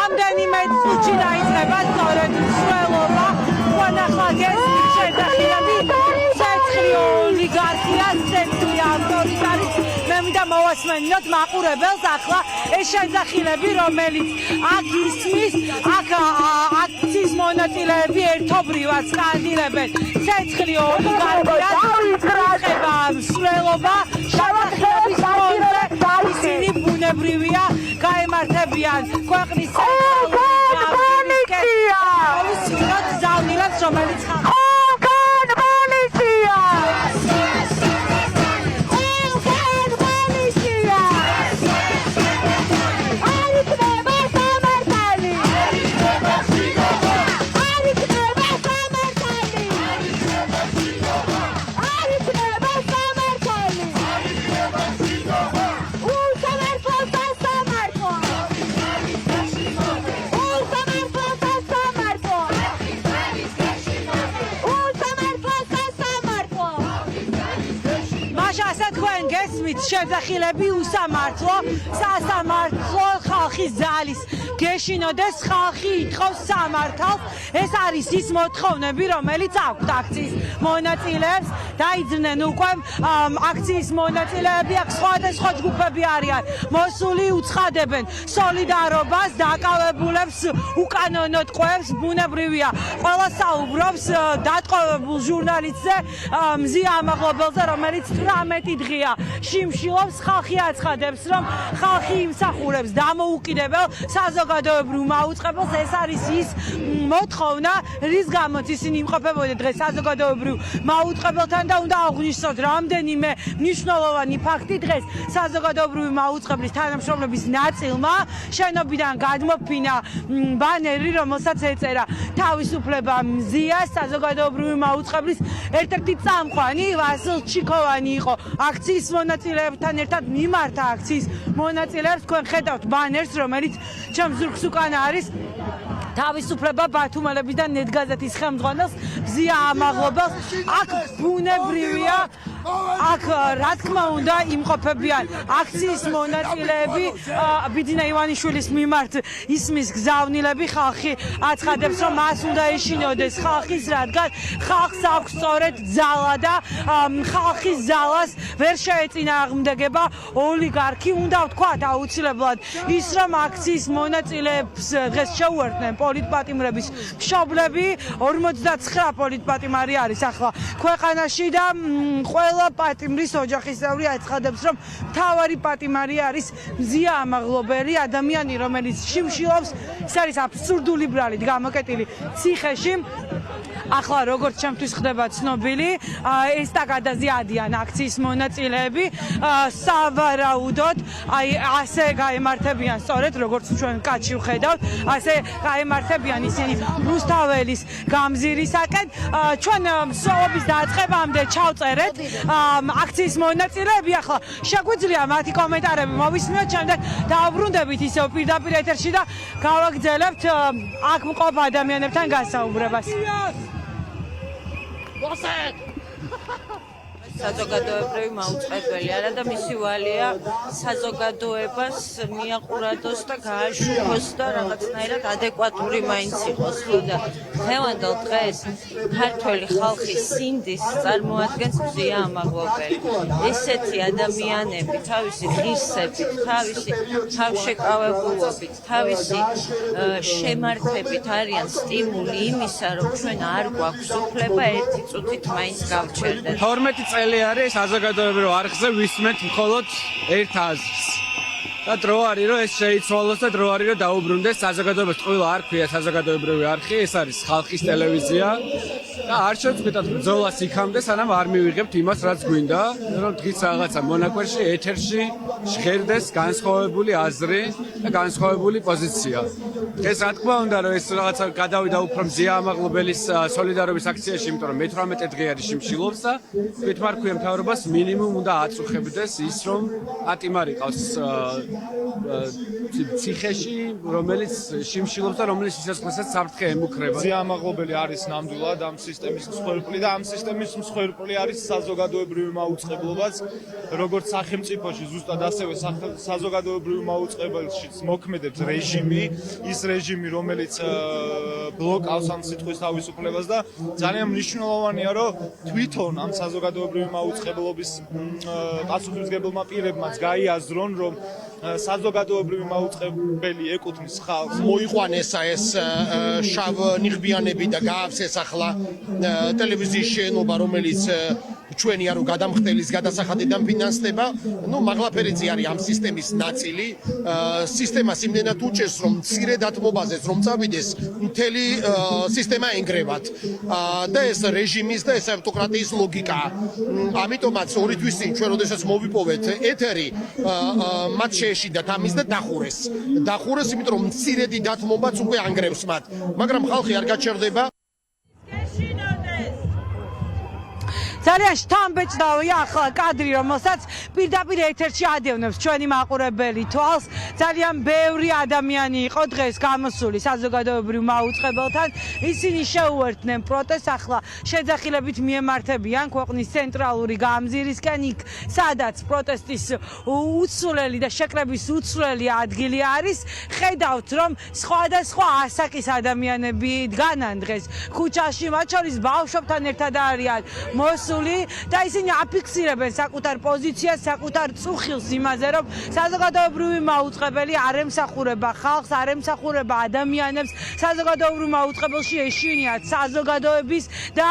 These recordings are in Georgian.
რამდენიმე წუთში დაიწყება სწორედ მსვლელობა. ხვალახლა გესმით შედახილები ცეცხლი ოლიგარქიას ცეცხლი ავტორიტარის მე მინდა მოვასმენინოთ მაყურებელს ახლა ეს შედახილები რომელიც აქ ისმის აქ აქციის მონაწილეები ერთობრივად სკანდირებენ ცეცხლი ოლიგარქიას იწყება მსვლელობა შედახილების ფონზე ისინი ბუნებრივია გაემართებიან ქვეყნის ცენტრალური ზავნილებს რომელიც შედახილები უსამართლო სასამართლო ხალხის ძალის გეშინოდეს ხალხი ითხოვს სამართალს ეს არის ის მოთხოვნები რომელიც აქვთ აქციის მონაწილეებს დაიძრნენ უკვე აქციის მონაწილეები აქ სხვადასხვა ჯგუფები არიან მოსული უცხადებენ სოლიდარობას დაკავებულებს უკანონოდ ყვევს ბუნებრივია ყველა საუბრობს დატყვევებულ ჟურნალისტზე მზია ამაღლობელზე რომელიც 18 დღეა შიმშილობს ხალხი აცხადებს რომ ხალხი იმსახურებს დამოუკიდებელ საზოგადოებრივ მაუწყებელს ეს არის ის მოთხოვნა რის გამოც ისინი იმყოფებოდნენ დღეს საზოგადოებრივ მაუწყებელთან და უნდა აღვნიშნოთ რამდენიმე მნიშვნელოვანი ფაქტი დღეს საზოგადოებრივი მაუწყებლის თანამშრომლების ნაწილმა შენობიდან გადმოფინა ბანერი რომელსაც ეწერა თავისუფლება მზიას საზოგადოებრივი მაუწყებლის ერთ-ერთი წამყვანი ვასილ ჩიქოვანი იყო აქციის მონაწილეებთან ერთად მიმართა აქციის მონაწილეებს თქვენ ხედავთ ბანერს რომელიც ჩემს ზურგს უკან არის თავისუფლება ბათუმელებიდან ნეტგაზეთის ხელმძღვანელს მზია ამაღლობელს აქ ბუნებრივია აქ რა თქმა უნდა იმყოფებიან აქციის მონაწილეები ბიძინა ივანიშვილის მიმართ ისმის გზავნილები ხალხი აცხადებს რომ მას უნდა ეშინოდეს ხალხის რადგან ხალხს აქვს სწორედ ძალა და ხალხის ძალას ვერ შეეწინააღმდეგება ოლიგარქი უნდა ვთქვათ აუცილებლად ის რომ აქციის მონაწილეებს დღეს შეუერთდნენ პოლიტპატიმრების მშობლები 59 პოლიტპატიმარი არის ახლა ქვეყანაში და ყველა პატიმრის ოჯახის წევრი აცხადებს რომ მთავარი პატიმარი არის მზია ამაღლობელი ადამიანი რომელიც შიმშილობს ეს არის აბსურდული ბრალით გამოკეტილი ციხეში ახლა როგორც ჩემთვის ხდება ცნობილი ესტაკადაზე ადიან აქციის მონაწილეები სავარაუდოდ აი ასე გაემართებიან სწორედ როგორც ჩვენ კაცი ვხედავთ ასე გაემართებიან ისინი რუსთაველის გამზირისაკენ ჩვენ მსვლელობის დაწყებამდე ჩავწერეთ აქციის მონაწილეები ახლა შეგვიძლია მათი კომენტარები მოვისმინოთ შემდეგ დავბრუნდებით ისევ პირდაპირ ეთერში და გავაგრძელებთ აქ მყოფ ადამიანებთან გასაუბრებას საზოგადოებრივი მაუწყებელი არა და მისი ვალია საზოგადოებას მიაყურადოს და გააშუქოს და რაღაცნაირად ადეკვატური მაინც იყოს ხო და დღევანდელ დღეს ქართველი ხალხის სინდის წარმოადგენს მზია ამაღლობელი ესეთი ადამიანები თავისი ღირსებით თავისი თავშეკავებულობით თავისი შემართებით არიან სტიმული იმისა რომ ჩვენ არ გვაქვს უფლება ერთი წუთით მაინც გავჩერდეთ 12 წელი არის საზოგადოებრივ არხზე ვისმენთ მხოლოდ ერთ აზრს. და დრო არის რომ ეს შეიცვალოს და დრო არის რომ დაუბრუნდეს საზოგადოებას ყველა არ ქვია საზოგადოებრივი არხი, ეს არის ხალხის ტელევიზია და არ შევწყვიტოთ ბრძოლას იქამდე სანამ არ მივიღებთ იმას რაც გვინდა, რომ დღის რაღაცა მონაკვეთში ეთერში ჟღერდეს განსხვავებული აზრი და განსხვავებული პოზიცია. დღეს რა თქმა უნდა რომ ეს რაღაცა გადავიდა უფრო მზია ამაღლობელის სოლიდარობის აქციაში, იმიტომ რომ 18 დღე არის შიმშილობს და თვითმარქვია მთავრობას მინიმუმ უნდა აწუხებდეს ის რომ პატიმარი ყავს ციხეში, რომელიც შიმშილობს და რომელიც სიცოცხლესაც საფრთხე ემუქრება. ძიამაღლობელი არის ნამდვილად ამ სისტემის მსხვერპლი და ამ სისტემის მსხვერპლი არის საზოგადოებრივი მაუწყებლობაც, როგორც სახელმწიფოში, ზუსტად ასევე საზოგადოებრივ მაუწყებელშიც მოქმედებს რეჟიმი, ის რეჟიმი, რომელიც ბლოკავს ამ სიტყვის თავისუფლებას და ძალიან მნიშვნელოვანია, რომ თვითონ ამ საზოგადოებრივი მაუწყებლობის პასუხისმგებელმა პირებმაც გაიაზრონ, რომ საზოგადოებრივი მაუწყებელი ეკუთვნის ხალხს. მოიყვანეს ეს შავ-ნიღბიანები და გააქვსეს ახლა ტელევიზიის შეენობა, რომელიც ჩვენია რომ გადამხდელის გადასახადიდან ფინანსდება. ნუ მაღლაფერიძე არის ამ სისტემის ნაწილი. სისტემას იმდენად უჭერს, რომ მცირე დათმობაზეც რომ წავიდეს, მთელი სისტემა ენგრევათ. და ეს რეჟიმის და ეს ავტოკრატიის ლოგიკა. ამიტომაც ორი თვის წინ ჩვენ როდესაც მოვიპოვეთ ეთერი, მათ შეეშიდათ ამის და დახურეს. დახურეს, იმიტომ რომ მცირედი დათმობაც უკვე ანგრევს მათ. მაგრამ ხალხი არ გაჩერდება. ძალიან შთამბეჭდავია ახლა კადრი, რომელსაც პირდაპირ ეთერში ადევნებს ჩვენი მაყურებელი თვალს. ძალიან ბევრი ადამიანი იყო დღეს გამოსული საზოგადოებრივ მაუწყებელთან. ისინი შეუერთდნენ პროტესტს, ახლა შეძახილებით მიემართებიან ქვეყნის ცენტრალური გამზირისკენ, იქ სადაც პროტესტის უცვლელი და შეკრების უცვლელი ადგილი არის. ხედავთ, რომ სხვადასხვა ასაკის ადამიანები დგანან დღეს ქუჩაში, მათ შორის ბავშვებთან ერთად არიან მოსული და ისინი აფიქსირებენ საკუთარ პოზიციას, საკუთარ წუხილს იმაზე, რომ საზოგადოებრივი მაუწყებელი არ ემსახურება ხალხს, არ ემსახურება ადამიანებს, საზოგადოებრივ მაუწყებელში ეშინიათ საზოგადოების და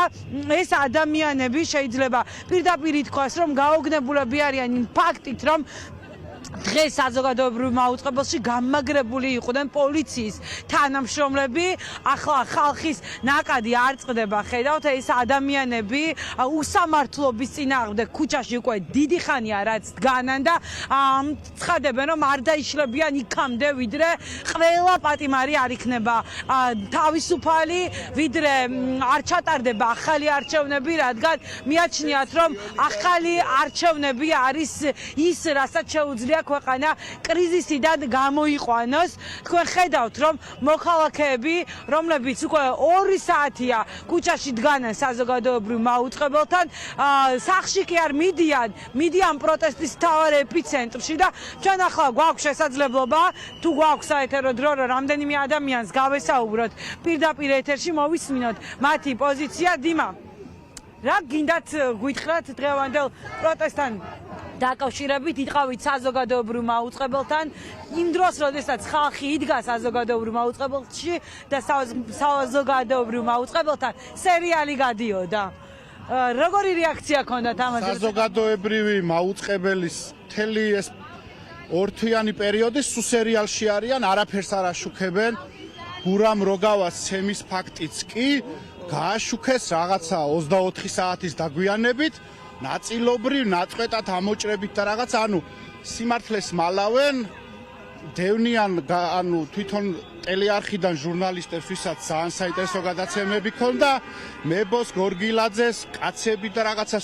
ეს ადამიანები შეიძლება პირდაპირ ითქვას, რომ გაოგნებულები არიან იმ ფაქტით, რომ დღეს საზოგადოებრივ მაუწყებელში გამაგრებული იყვნენ პოლიციის თანამშრომლები. ახლა ხალხის ნაკადი არ წყდება, ხედავთ, ეს ადამიანები უსამართლობის წინააღმდეგ ქუჩაში უკვე დიდი ხანია რაც დგანან და ცხადებენ, რომ არ დაიშლებიან იქამდე, ვიდრე ყველა პატიმარი არ იქნება თავისუფალი, ვიდრე არ ჩატარდება ახალი არჩევნები, რადგან მიაჩნიათ, რომ ახალი არჩევნები არის ის, რასაც შეუძლია ქვეყანა კრიზისიდან გამოიყვანოს. თქვენ ხედავთ, რომ მოქალაქეები, რომლებიც უკვე 2 საათია ქუჩაში დგანან საზოგადოებრივ მაუწყებელთან, სახლში კი არ მიდიან პროტესტის მთავარ ეპიცენტრში და ჩვენ ახლა გვაქვს შესაძლებლობა, თუ გვაქვს საეთერო დრო, რამდენიმე ადამიანს გავესაუბროთ პირდაპირ ეთერში, მოვისმინოთ მათი პოზიცია. დიმა, რა გინდათ გვითხრათ დღევანდელ პროტესტთან დაკავშირებით? იტყავით საზოგადოებრივ მაუწყებელთან იმ დროს, როდესაც ხალხი იდგა საზოგადოებრივ მაუწყებელში და საზოგადოებრივ მაუწყებელთან სერიალი გადიოდა. როგორი რეაქცია ჰქონდათ ამაზე? საზოგადოებრივი მაუწყებელის მთელი ეს ორთვიანი პერიოდი სულ სერიალში არიან, არაფერს არ აშუქებენ. გურამ როგავას ცემის ფაქტიც კი გააშუქეს რაღაცა 24 საათის დაგვიანებით. ნაწილობრივ ნაწყვეტად ამოჭრებით და რაღაც, ანუ სიმართლეს მალავენ, დევნიან ანუ თვითონ ტელეარხიდან ჟურნალისტებს, ვისაც ძალიან საინტერესო გადაცემები ქონდა, მებოს, გორგილაძეს, კაცები და რაღაცა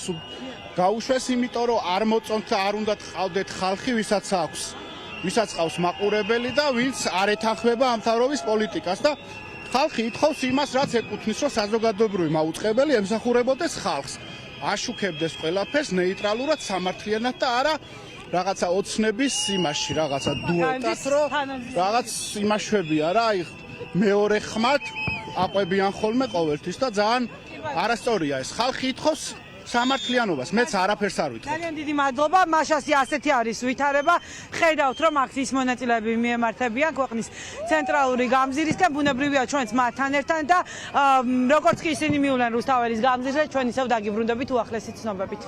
გაუშვეს, იმიტომ რომ არ მოწონთ და არ უნდა ყავდეთ ხალხი, ვისაც ყავს მაყურებელი და ვინც არ ეთანხმება ამ თავრობის პოლიტიკას და ხალხი ითხოვს იმას, რაც ეკუთვნის, რომ საზოგადოებრივი მაუწყებელი ემსახურებოდეს ხალხს. აშუქებდეს ყველაფერს ნეიტრალურად, სამართლიანად და არა რაღაცა ოცნების იმაში, რაღაცა დუეტად, რომ რაღაც იმაშვებია რა, აი მეორე ხმად აყვებიან ხოლმე ყოველთვის და ძალიან არასწორია ეს. ხალხი ითხოვს სამართლიანობას, მეც არაფერს არ ვიტყვი. ძალიან დიდი მადლობა. მაშასი ასეთი არის ვითარება. ხედავთ, რომ აქციის მონაწილეები მიემართებიან ქვეყნის ცენტრალური გამზირისკენ. ბუნებრივია ჩვენც მათთან ერთად და როგორც კი ისინი მივლენ რუსთაველის გამზირზე, ჩვენ ისევ დაგიბრუნდებით უახლესი ცნობებით.